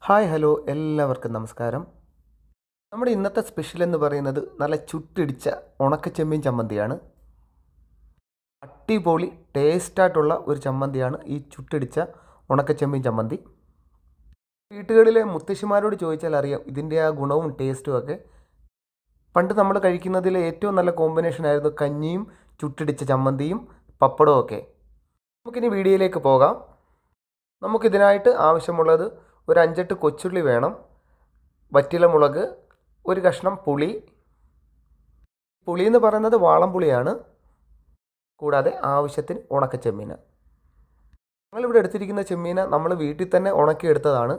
Hi hello എല്ലാവർക്കും നമസ്കാരം. നമ്മുടെ ഇന്നത്തെ സ്പെഷ്യൽ എന്ന് പറയുന്നത് നല്ല ചുട്ടിടിച്ച ഉണക്കച്ചെമ്മീൻ ചമ്മന്തിയാണ്. അടിപൊളി ടേസ്റ്റായിട്ടുള്ള ഒരു ചമ്മന്തിയാണ് ഈ ചുട്ടിടിച്ച ഉണക്കച്ചെമ്മീൻ ചമ്മന്തി. വീട്ടുകളിലെ മുത്തശ്ശിമാരോട് ചോദിച്ചാൽ അറിയാം ഇതിൻ്റെ ആ ഗുണവും ടേസ്റ്റും ഒക്കെ. പണ്ട് നമ്മൾ കഴിക്കുന്നതിൽ ഏറ്റവും നല്ല കോമ്പിനേഷനായിരുന്നു കഞ്ഞിയും ചുട്ടിടിച്ച ചമ്മന്തിയും പപ്പടവും ഒക്കെ. നമുക്കിനി വീഡിയോയിലേക്ക് പോകാം. നമുക്കിതിനായിട്ട് ആവശ്യമുള്ളത് ഒരു 5-8 കൊച്ചുള്ളി വേണം, വറ്റൽമുളക്, ഒരു കഷ്ണം പുളി. പുളി എന്ന് പറയുന്നത് വാളംപുളിയാണ്. കൂടാതെ ആവശ്യത്തിന് ഉണക്കച്ചെമ്മീൻ. ഞങ്ങളിവിടെ എടുത്തിരിക്കുന്ന ചെമ്മീൻ നമ്മൾ വീട്ടിൽ തന്നെ ഉണക്കിയെടുത്തതാണ്.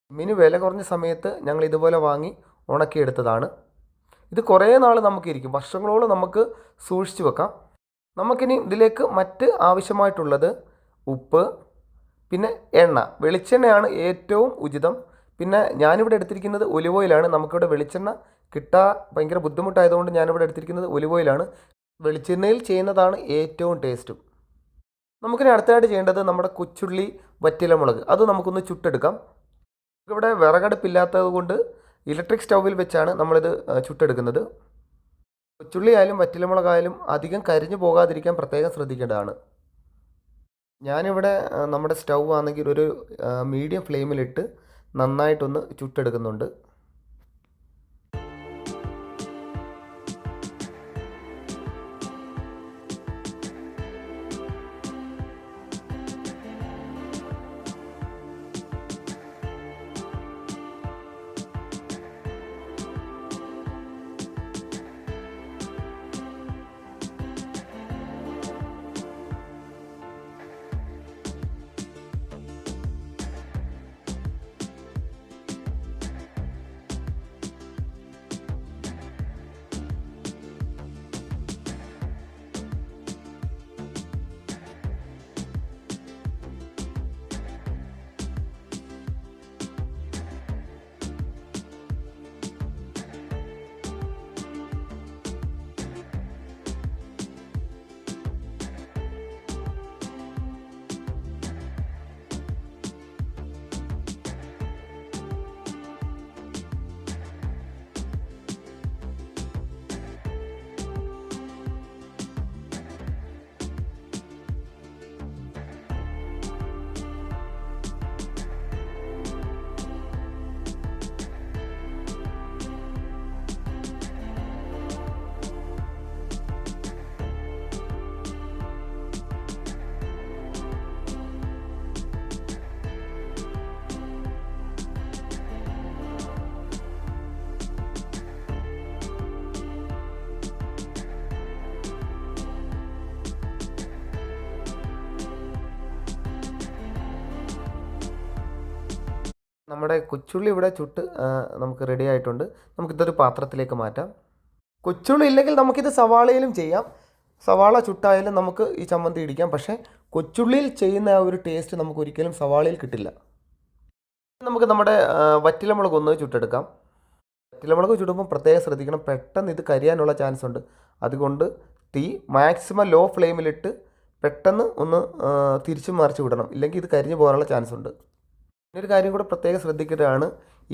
ചെമ്മീൻ വില കുറഞ്ഞ സമയത്ത് ഞങ്ങൾ ഇതുപോലെ വാങ്ങി ഉണക്കിയെടുത്തതാണ്. ഇത് കുറേ നാൾ നമുക്കിരിക്കും, വർഷങ്ങളോളം നമുക്ക് സൂക്ഷിച്ചു വെക്കാം. നമുക്കിനി ഇതിലേക്ക് മറ്റ് ആവശ്യമായിട്ടുള്ളത് ഉപ്പ്, പിന്നെ എണ്ണ. വെളിച്ചെണ്ണയാണ് ഏറ്റവും ഉചിതം. പിന്നെ ഞാനിവിടെ എടുത്തിരിക്കുന്നത് ഒലിവ് ഓയിലാണ്. നമുക്കിവിടെ വെളിച്ചെണ്ണ കിട്ടാൻ ഭയങ്കര ബുദ്ധിമുട്ടായതുകൊണ്ട് ഞാനിവിടെ എടുത്തിരിക്കുന്നത് ഒലിവ് ഓയിലാണ്. വെളിച്ചെണ്ണയിൽ ചെയ്യുന്നതാണ് ഏറ്റവും ടേസ്റ്റും. നമുക്കിനി അടുത്തായിട്ട് ചെയ്യേണ്ടത് നമ്മുടെ കൊച്ചുള്ളി, വറ്റൽമുളക്, അത് നമുക്കൊന്ന് ചുട്ടെടുക്കാം. ഇവിടെ വിറകടുപ്പില്ലാത്തത് കൊണ്ട് ഇലക്ട്രിക് സ്റ്റൗവിൽ വെച്ചാണ് നമ്മളിത് ചുട്ടെടുക്കുന്നത്. കൊച്ചുള്ളി ആയാലും വറ്റൽമുളകായാലും അധികം കരിഞ്ഞു പോകാതിരിക്കാൻ പ്രത്യേകം ശ്രദ്ധിക്കേണ്ടതാണ്. ഞാനിവിടെ നമ്മുടെ സ്റ്റൗ ആണെങ്കിൽ ഒരു മീഡിയം ഫ്ലെയിമിലിട്ട് നന്നായിട്ടൊന്ന് ചുട്ടെടുക്കുന്നുണ്ട്. നമ്മുടെ കൊച്ചുള്ളി ഇവിടെ ചുട്ട് നമുക്ക് റെഡി ആയിട്ടുണ്ട്. നമുക്കിതൊരു പാത്രത്തിലേക്ക് മാറ്റാം. കൊച്ചുള്ളി ഇല്ലെങ്കിൽ നമുക്കിത് സവാളയിലും ചെയ്യാം. സവാള ചുട്ടായാലും നമുക്ക് ഈ ചമ്മന്തി ഇടിക്കാം. പക്ഷേ കൊച്ചുള്ളിയിൽ ചെയ്യുന്ന ആ ഒരു ടേസ്റ്റ് നമുക്ക് ഒരിക്കലും സവാളയിൽ കിട്ടില്ല. നമുക്ക് നമ്മുടെ വറ്റൽമുളക് ഒന്ന് ചുട്ടെടുക്കാം. വറ്റൽമുളക് ചുടുമ്പോൾ പ്രത്യേകം ശ്രദ്ധിക്കണം, പെട്ടെന്ന് ഇത് കരിയാനുള്ള ചാൻസ് ഉണ്ട്. അതുകൊണ്ട് തീ മാക്സിമം ലോ ഫ്ലെയിമിലിട്ട് പെട്ടെന്ന് ഒന്ന് തിരിച്ചു മറിച്ച് വിടണം, ഇല്ലെങ്കിൽ ഇത് കരിഞ്ഞു പോകാനുള്ള ചാൻസ് ഉണ്ട്. ഒരു കാര്യം കൂടെ പ്രത്യേകം ശ്രദ്ധിക്കേണ്ടതാണ്,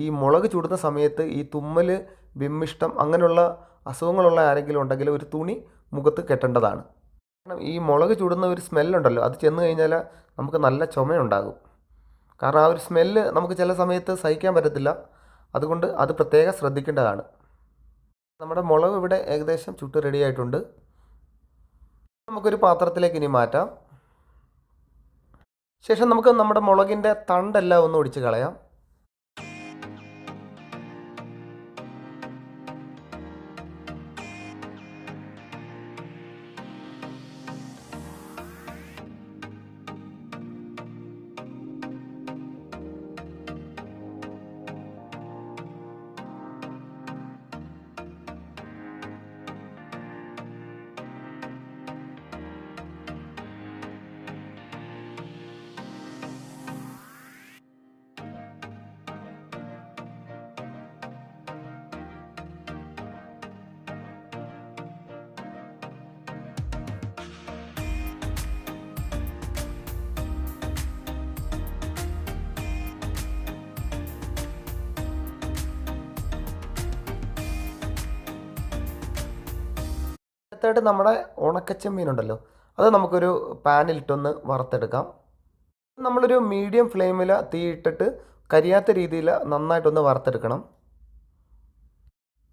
ഈ മുളക് ചുടുന്ന സമയത്ത് ഈ തുമ്മൽ, വിമ്മിഷ്ടം അങ്ങനെയുള്ള അസുഖങ്ങളുള്ള ആരെങ്കിലും ഉണ്ടെങ്കിൽ ഒരു തുണി മുഖത്ത് കെട്ടേണ്ടതാണ്. കാരണം ഈ മുളക് ചുടുന്ന ഒരു സ്മെല്ലുണ്ടല്ലോ, അത് ചെന്ന് കഴിഞ്ഞാൽ നമുക്ക് നല്ല ചുമയുണ്ടാകും. കാരണം ആ ഒരു സ്മെല്ല് നമുക്ക് ചില സമയത്ത് സഹിക്കാൻ പറ്റത്തില്ല. അതുകൊണ്ട് അത് പ്രത്യേകം ശ്രദ്ധിക്കേണ്ടതാണ്. നമ്മുടെ മുളക് ഇവിടെ ഏകദേശം ചുട്ട് റെഡി ആയിട്ടുണ്ട്. നമുക്കൊരു പാത്രത്തിലേക്ക് ഇനി മാറ്റാം. ശേഷം നമുക്ക് നമ്മുടെ മുളകിൻ്റെ തണ്ടെല്ലാം ഒന്ന് ഒടിച്ച് കളയാം. അടുത്തായിട്ട് നമ്മുടെ ഉണക്കച്ചെമ്മീനുണ്ടല്ലോ, അത് നമുക്കൊരു പാനിലിട്ടൊന്ന് വറുത്തെടുക്കാം. നമ്മളൊരു മീഡിയം ഫ്ലെയിമിൽ തീയിട്ടിട്ട് കരിയാത്ത രീതിയിൽ നന്നായിട്ടൊന്ന് വറുത്തെടുക്കണം.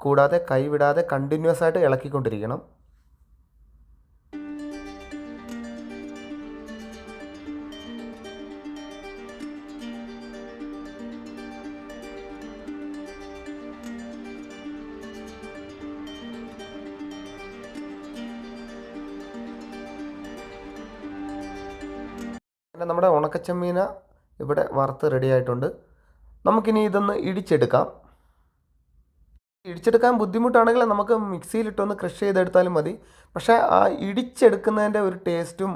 കൂടാതെ കൈവിടാതെ കണ്ടിന്യൂസ് ആയിട്ട് ഇളക്കിക്കൊണ്ടിരിക്കണം. പിന്നെ നമ്മുടെ ഉണക്കച്ചെമ്മീന ഇവിടെ വറുത്ത് റെഡി ആയിട്ടുണ്ട്. നമുക്കിനി ഇതൊന്ന് ഇടിച്ചെടുക്കാം. ഇടിച്ചെടുക്കാൻ ബുദ്ധിമുട്ടാണെങ്കിൽ നമുക്ക് മിക്സിയിലിട്ടൊന്ന് ക്രഷ് ചെയ്തെടുത്താലും മതി. പക്ഷേ ആ ഇടിച്ചെടുക്കുന്നതിൻ്റെ ഒരു ടേസ്റ്റും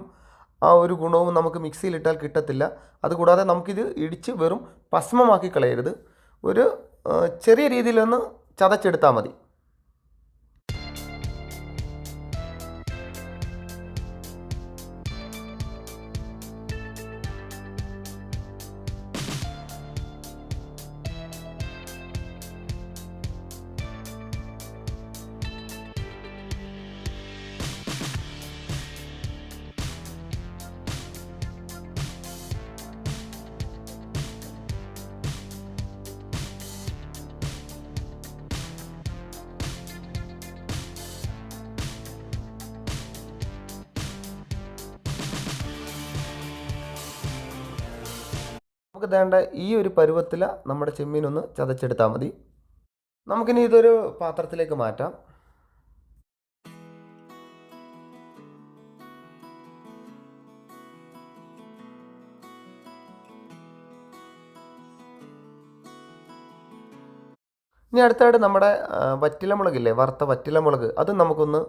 ആ ഒരു ഗുണവും നമുക്ക് മിക്സിയിലിട്ടാൽ കിട്ടത്തില്ല. അതുകൂടാതെ നമുക്കിത് ഇടിച്ച് വെറും ഭസ്മമാക്കി കളയരുത്. ഒരു ചെറിയ രീതിയിലൊന്ന് ചതച്ചെടുത്താൽ മതി. നമുക്ക് വേണ്ട ഈ ഒരു പരുവത്തിൽ നമ്മുടെ ചെമ്മീനൊന്ന് ചതച്ചെടുത്താൽ മതി. നമുക്കിനി ഇതൊരു പാത്രത്തിലേക്ക് മാറ്റാം. ഇനി അടുത്തായിട്ട് നമ്മുടെ വറ്റലമുളകില്ലേ, വറുത്ത വറ്റലമുളക്, അത് നമുക്കൊന്ന്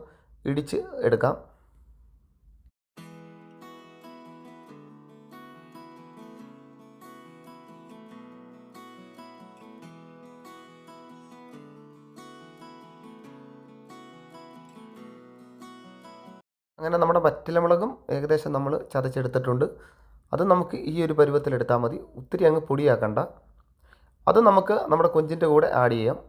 ഇടിച്ച് എടുക്കാം. അങ്ങനെ നമ്മുടെ വറ്റലമുളകും ഏകദേശം നമ്മൾ ചതച്ചെടുത്തിട്ടുണ്ട്. അത് നമുക്ക് ഈ ഒരു പരുവത്തിലെടുത്താൽ മതി. ഒത്തിരി അങ്ങ് പൊടിയാക്കണ്ട. അത് നമുക്ക് നമ്മുടെ കൊഞ്ചിൻ്റെ കൂടെ ആഡ് ചെയ്യാം.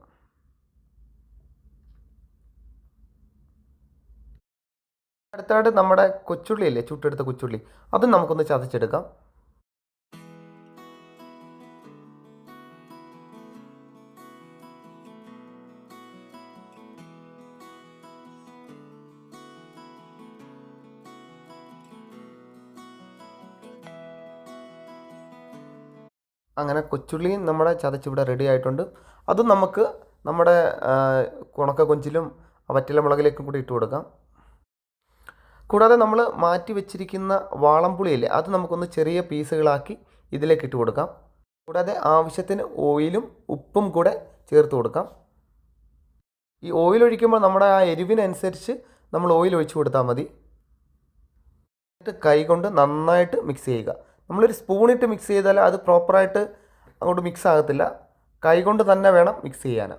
അടുത്തായിട്ട് നമ്മുടെ കൊച്ചുള്ളി ഇല്ലേ, ചുട്ടെടുത്ത കൊച്ചുള്ളി, അതും നമുക്കൊന്ന് ചതച്ചെടുക്കാം. അങ്ങനെ കൊച്ചുള്ളിയും നമ്മുടെ ചതച്ചിവിടെ റെഡി ആയിട്ടുണ്ട്. അതും നമുക്ക് നമ്മുടെ ഉണക്ക കൊഞ്ചിലും വറ്റലമുളകിലേക്കും കൂടി ഇട്ട് കൊടുക്കാം. കൂടാതെ നമ്മൾ മാറ്റി വെച്ചിരിക്കുന്ന വാളംപുളിയില്ലേ, അത് നമുക്കൊന്ന് ചെറിയ പീസുകളാക്കി ഇതിലേക്ക് ഇട്ട് കൊടുക്കാം. കൂടാതെ ആവശ്യത്തിന് ഓയിലും ഉപ്പും കൂടെ ചേർത്ത് കൊടുക്കാം. ഈ ഓയിൽ ഒഴിക്കുമ്പോൾ നമ്മുടെ ആ എരിവിനനുസരിച്ച് നമ്മൾ ഓയിൽ ഒഴിച്ച് കൊടുത്താൽ മതി. എന്നിട്ട് കൈ കൊണ്ട് നന്നായിട്ട് മിക്സ് ചെയ്യുക. നമ്മളൊരു സ്പൂണിട്ട് മിക്സ് ചെയ്താൽ അത് പ്രോപ്പറായിട്ട് അങ്ങോട്ട് മിക്സ് ആകത്തില്ല. കൈ കൊണ്ട് തന്നെ വേണം മിക്സ് ചെയ്യാൻ.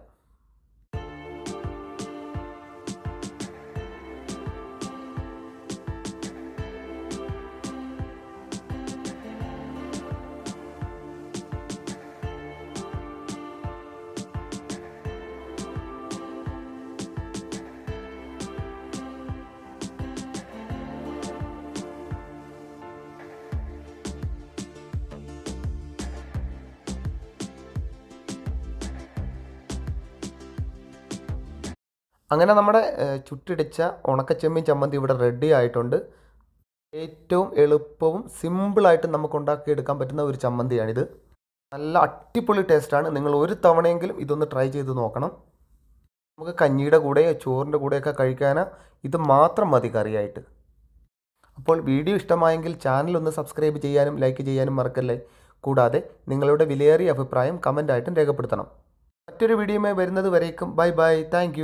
അങ്ങനെ നമ്മുടെ ചുട്ടിടിച്ച ഉണക്കച്ചെമ്മീൻ ചമ്മന്തി ഇവിടെ റെഡി ആയിട്ടുണ്ട്. ഏറ്റവും എളുപ്പവും സിമ്പിളായിട്ട് നമുക്ക് ഉണ്ടാക്കിയെടുക്കാൻ പറ്റുന്ന ഒരു ചമ്മന്തിയാണിത്. നല്ല അടിപൊളി ടേസ്റ്റാണ്. നിങ്ങൾ ഒരു തവണയെങ്കിലും ഇതൊന്ന് ട്രൈ ചെയ്ത് നോക്കണം. നമുക്ക് കഞ്ഞിയുടെ കൂടെയോ ചോറിൻ്റെ കൂടെയൊക്കെ കഴിക്കാൻ ഇത് മാത്രം മതി കറിയായിട്ട്. അപ്പോൾ വീഡിയോ ഇഷ്ടമായെങ്കിൽ ചാനൽ ഒന്ന് സബ്സ്ക്രൈബ് ചെയ്യാനും ലൈക്ക് ചെയ്യാനും മറക്കല്ലേ. കൂടാതെ നിങ്ങളുടെ വിലയേറിയ അഭിപ്രായം കമൻ്റായിട്ടും രേഖപ്പെടുത്തണം. മറ്റൊരു വീഡിയോയുമായി വരുന്നത് വരേക്കും ബൈ ബൈ. താങ്ക്